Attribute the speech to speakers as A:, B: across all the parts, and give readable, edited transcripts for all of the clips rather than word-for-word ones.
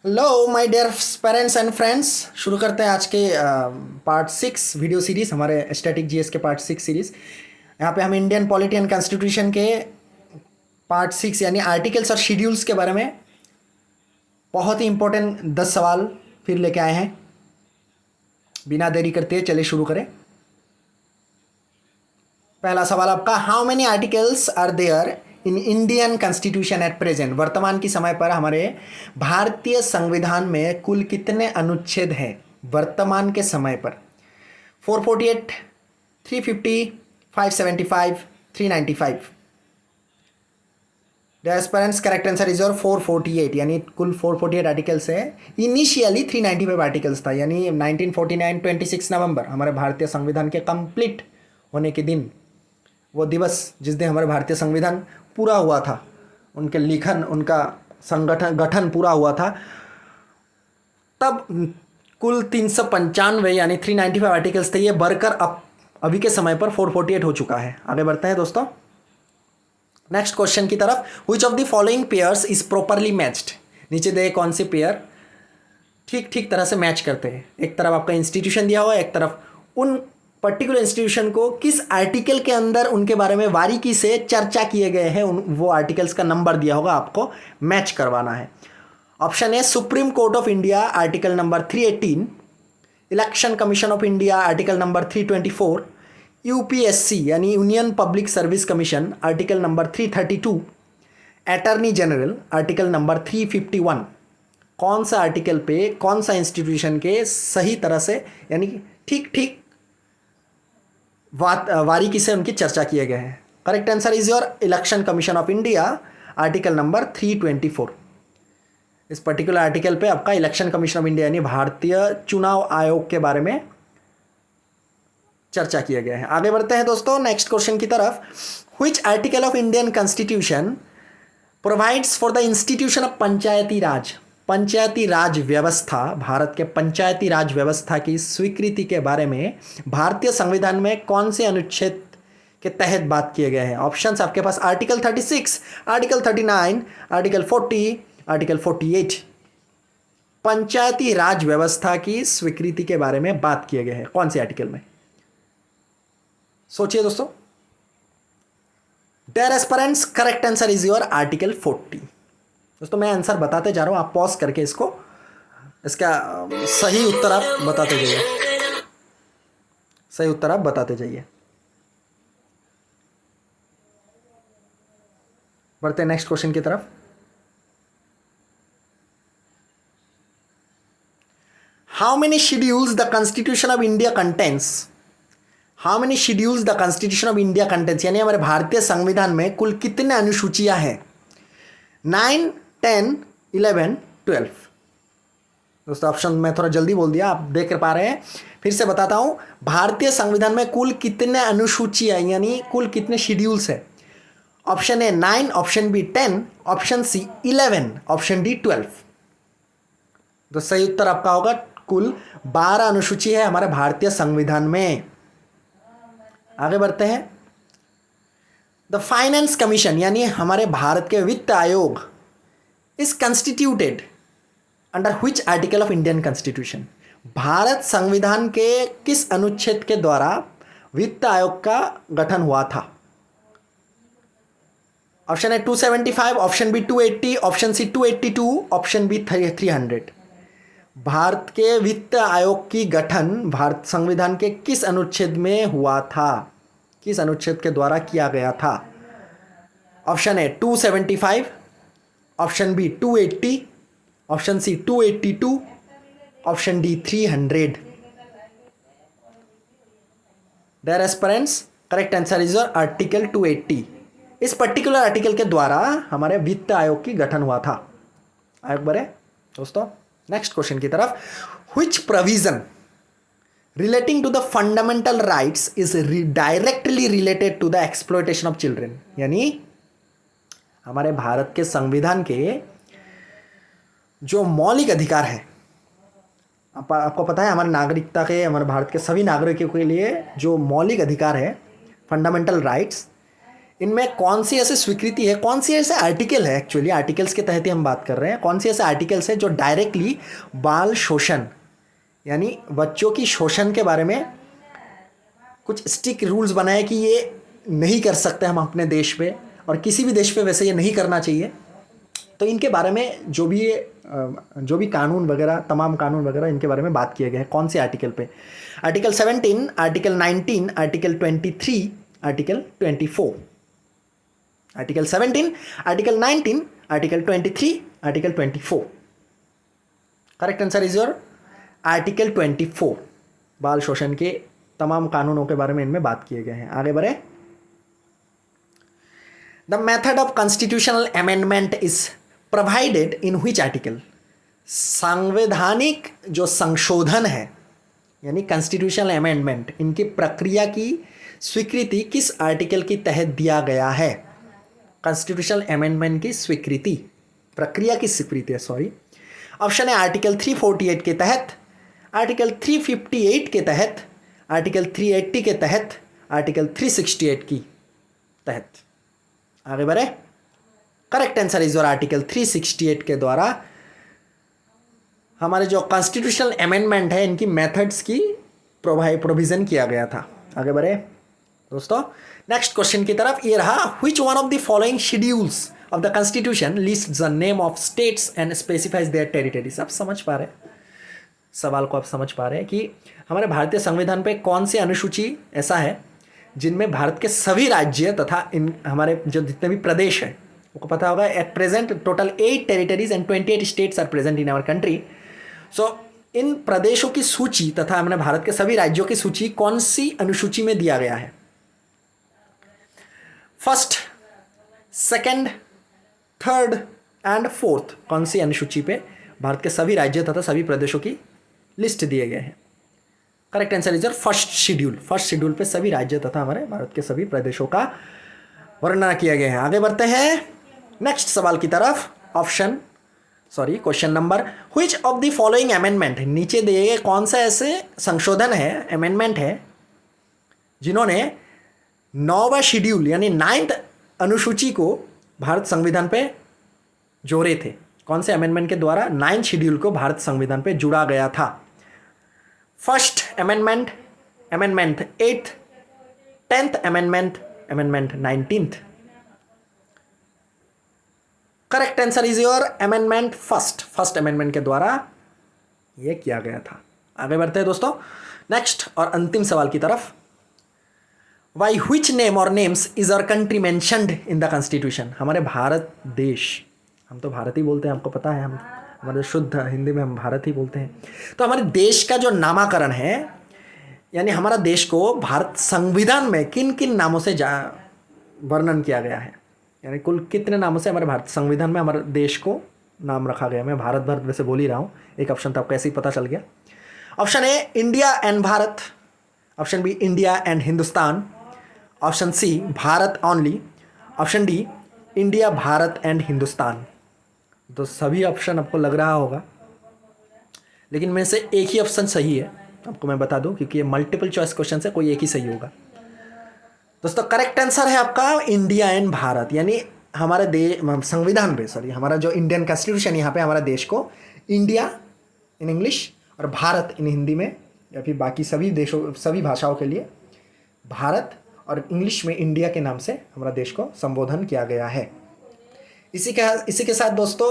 A: Hello my dear parents and friends. शुरू करते हैं आज के पार्ट 6 वीडियो सीरीज़, हमारे स्टैटिक जीएस के पार्ट 6 सीरीज़। यहाँ पे हम इंडियन पॉलिटी एंड कॉन्स्टिट्यूशन के पार्ट 6 यानी आर्टिकल्स और शेड्यूल्स के बारे में बहुत ही इंपॉर्टेंट 10 सवाल फिर लेके आए हैं। बिना देरी करते चलिए शुरू करें। पहला सवाल आपका, how many articles are there in Indian constitution at present. वर्तमान की समय पर हमारे भारतीय संविधान में कुल कितने अनुच्छेद हैं वर्तमान के समय पर? 448, 350, 575, 395। Parents correct answer is your 448, यानी कुल 448 आर्टिकल्स है। इनिशियली 395 आर्टिकल्स था, यानी 1949 26 नवंबर हमारे भारतीय संविधान के कंप्लीट होने के दिन, वो दिवस जिस दिन हमारे भारतीय संविधान पूरा हुआ था, उनके लिखन, उनका गठन पूरा हुआ था, तब कुल 395 यानी 395 आर्टिकल्स थे। ये बढ़कर अब अभी के समय पर 448 हो चुका है। आगे बढ़ते हैं दोस्तों नेक्स्ट क्वेश्चन की तरफ। Which of the following pairs is properly matched. नीचे दे कौन से पेयर ठीक ठीक तरह से मैच करते हैं। एक तरफ आपका इंस्टीट्यूशन दिया हुआ है, एक तरफ उन पर्टिकुलर इंस्टीट्यूशन को किस आर्टिकल के अंदर उनके बारे में बारीकी से चर्चा किए गए हैं, वो आर्टिकल्स का नंबर दिया होगा, आपको मैच करवाना है। Option A Supreme Court of India article number 318, Election Commission of India article number 324, UPSC यानी Union Public Service Commission article number 332, attorney general article number 351। कौन सा आर्टिकल पे कौन सा इंस्टीट्यूशन के सही तरह से यानी ठीक ठीक बारीकी से उनकी चर्चा किए गए हैं? Correct answer is your election Commission of India article number 324। इस पर्टिकुलर आर्टिकल पे आपका इलेक्शन कमीशन ऑफ इंडिया यानी भारतीय चुनाव आयोग के बारे में चर्चा किए गए हैं। आगे बढ़ते हैं दोस्तों नेक्स्ट क्वेश्चन की तरफ। Which article of Indian constitution provides for the institution of Panchayati Raj. Panchayati Raj व्यवस्था, भारत के पंचायती राज व्यवस्था की स्वीकृति के बारे में भारतीय संविधान में कौन से अनुच्छेद के तहत बात किए गए हैं? ऑप्शंस आपके पास आर्टिकल 36, आर्टिकल 39, आर्टिकल 40, आर्टिकल 48। पंचायती राज व्यवस्था की स्वीकृति के बारे में बात किए गए हैं कौन से आर्टिकल में? सोचिए दोस्तों। Dear aspirants correct answer is your article 40। दोस्तों मैं आंसर बताते जा रहा हूं, आप पॉज करके इसका सही उत्तर आप बताते जाइए। सही उत्तर आप बताते जाइए। बढ़ते हैं नेक्स्ट क्वेश्चन की तरफ। How many schedules the constitution of India contains. How many schedules the constitution of India contains, यानी हमारे भारतीय संविधान में कुल कितने अनुसूचियां हैं? 9, 10, 11, 12। दोस्तों ऑप्शन मैं थोड़ा जल्दी बोल दिया, आप देख पा रहे हैं, फिर से बताता हूं। भारतीय संविधान में कुल कितने अनुसूचियां यानी कुल कितने शेड्यूल्स है? Option A 9, option B 10, option C 11, option D 12। तो सही उत्तर आपका होगा कुल 12 अनुसूची है हमारे भारतीय संविधान में। आगे बढ़ते हैं। द फाइनेंस कमीशन यानी हमारे भारत के वित्त आयोग is constituted under which article of Indian constitution. Bharat संविधान के किस अनुच्छेद के द्वारा वित्त आयोग का गठन हुआ था? Option A 275, option B 280, option C 282, option B 300। भारत के वित्त आयोग की गठन भारत संविधान के किस अनुच्छेद में हुआ था? किस अनुच्छेद के द्वारा किया गया था? Option A 275, option B 280, option C 282, option D 300। Dear aspirants correct answer is your article 280। इस पर्टिकुलर आर्टिकल के द्वारा हमारे वित्त आयोग की गठन हुआ था। आगे बढ़े दोस्तों नेक्स्ट क्वेश्चन की तरफ। Which provision relating to the fundamental rights is directly related to the exploitation of children. यानी हमारे भारत के संविधान के जो मौलिक अधिकार है, आपको पता है हमारे नागरिकता के, हमारे भारत के सभी नागरिकों के लिए जो मौलिक अधिकार है फंडामेंटल राइट्स, इनमें कौन सी ऐसी स्वीकृति है, कौन सी ऐसे आर्टिकल है, एक्चुअली आर्टिकल्स के तहत ही हम बात कर रहे हैं, कौन सी ऐसे आर्टिकल्स है जो डायरेक्टली बाल शोषण यानी बच्चों की शोषण के बारे में कुछ स्ट्रिक्ट रूल्स बनाए कि ये नहीं कर सकते हम अपने देश पे, और किसी भी देश पे वैसे ये नहीं करना चाहिए। तो इनके बारे में जो भी कानून वगैरह, तमाम कानून वगैरह इनके बारे में बात किए गए हैं। कौन से आर्टिकल पे? Article 17, article 19, article 23, article 24। Article 17, article 19, article 23, article 24। Correct answer is your article 24। बाल शोषण के तमाम कानूनों के बारे में इनमें बात किए गए हैं। आगे बढ़े। The method of constitutional amendment is provided in which article? संवैधानिक जो संशोधन है यानी कॉन्स्टिट्यूशनल अमेंडमेंट, इनकी प्रक्रिया की स्वीकृति किस आर्टिकल के तहत दिया गया है? कॉन्स्टिट्यूशनल अमेंडमेंट की स्वीकृति, प्रक्रिया की स्वीकृति है, सॉरी। ऑप्शन है आर्टिकल 348 के तहत, आर्टिकल 358 के तहत, आर्टिकल 380 के तहत, आर्टिकल 368 की तहत। आगे बढ़े। Correct answer is your article 368 के द्वारा हमारे जो कॉन्स्टिट्यूशनल अमेंडमेंट है इनकी मेथड्स की प्रोविजन किया गया था। आगे बढ़े दोस्तों, नेक्स्ट क्वेश्चन की तरफ। ये रहा, which one of the following schedules of the constitution list the name of states and specifies there territories? आप समझ पा रहे हैं सवाल को? आप समझ पा रहे हैं कि हमारे भारतीय संविधान पे कौन सी अनुसूची ऐसा है जिनमें भारत के सभी राज्य तथा इन हमारे जो जितने भी प्रदेश हैं, आपको पता होगा at present total 8 territories and 28 states are present in our country. So इन प्रदेशों की सूची तथा हमने भारत के सभी राज्यों की सूची कौन सी अनुसूची में दिया गया है? First, second, third and fourth, कौन सी अनुसूची पे भारत के सभी राज्य तथा सभी प्रदेशों की लिस्ट दिए गए हैं? Correct answer is your first schedule. First schedule पे सभी राज्य तथा हमारे भारत के सभी प्रदेशों का वर्णन किया गया है। आगे बढ़ते हैं नेक्स्ट सवाल की तरफ। Question number, which of the following amendment, नीचे दिए गए कौन सा ऐसे संशोधन है, अमेंडमेंट है जिन्होंने 9वां शेड्यूल यानी 9th अनुसूची को भारत संविधान पे जोड़े थे? कौन से अमेंडमेंट के द्वारा 9th शेड्यूल को भारत संविधान पे जुड़ा गया था? First amendment, amendment 8th, 10th amendment, amendment 19th। Correct answer is your amendment first amendment के द्वारा यह किया गया था। आगे बढ़ते हैं दोस्तों नेक्स्ट और अंतिम सवाल की तरफ। वाई व्हिच नेम और names is our country mentioned in the constitution? हमारे भारत देश, हम तो भारत ही बोलते हैं, आपको पता है, हम हमारे शुद्ध हिंदी में हम भारत ही बोलते हैं। तो हमारे देश का जो नामकरण है यानी हमारा देश को भारत संविधान में किन किन नामों से वर्णन किया गया है, यानी कुल कितने नामों से हमारे भारत संविधान में हमारे देश को नाम रखा गया? मैं भारत भर वैसे बोल ही रहा हूँ, एक ऑप्शन तो आपको ऐसे ही पता चल गया। Option A India and Bharat, option B India and Hindustan, option C Bharat only, option D India, Bharat and Hindustan. तो सभी ऑप्शन आपको लग रहा होगा, लेकिन में से एक ही ऑप्शन सही है, आपको मैं बता दूं, क्योंकि ये मल्टीपल चॉइस क्वेश्चन है, कोई एक ही सही होगा। दोस्तों करेक्ट आंसर है आपका इंडिया एंड भारत, यानी हमारे देश संविधान पे, सॉरी, हमारा जो इंडियन कॉन्स्टिट्यूशन यहाँ पे हमारा देश को इंडिया इन इंग्लिश और भारत इन हिंदी में, या फिर बाकी सभी देशों सभी भाषाओं के लिए भारत और इंग्लिश में इंडिया के नाम से हमारा देश को संबोधन किया गया है। इसी के साथ दोस्तों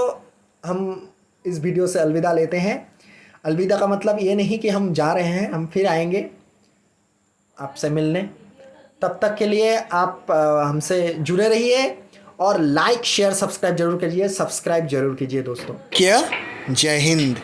A: हम इस वीडियो से अलविदा लेते हैं। अलविदा का मतलब ये नहीं कि हम जा रहे हैं, हम फिर आएंगे आपसे मिलने। तब तक के लिए आप हमसे जुड़े रहिए और लाइक शेयर सब्सक्राइब जरूर कीजिए, सब्सक्राइब जरूर कीजिए दोस्तों। क्या? जय हिंद।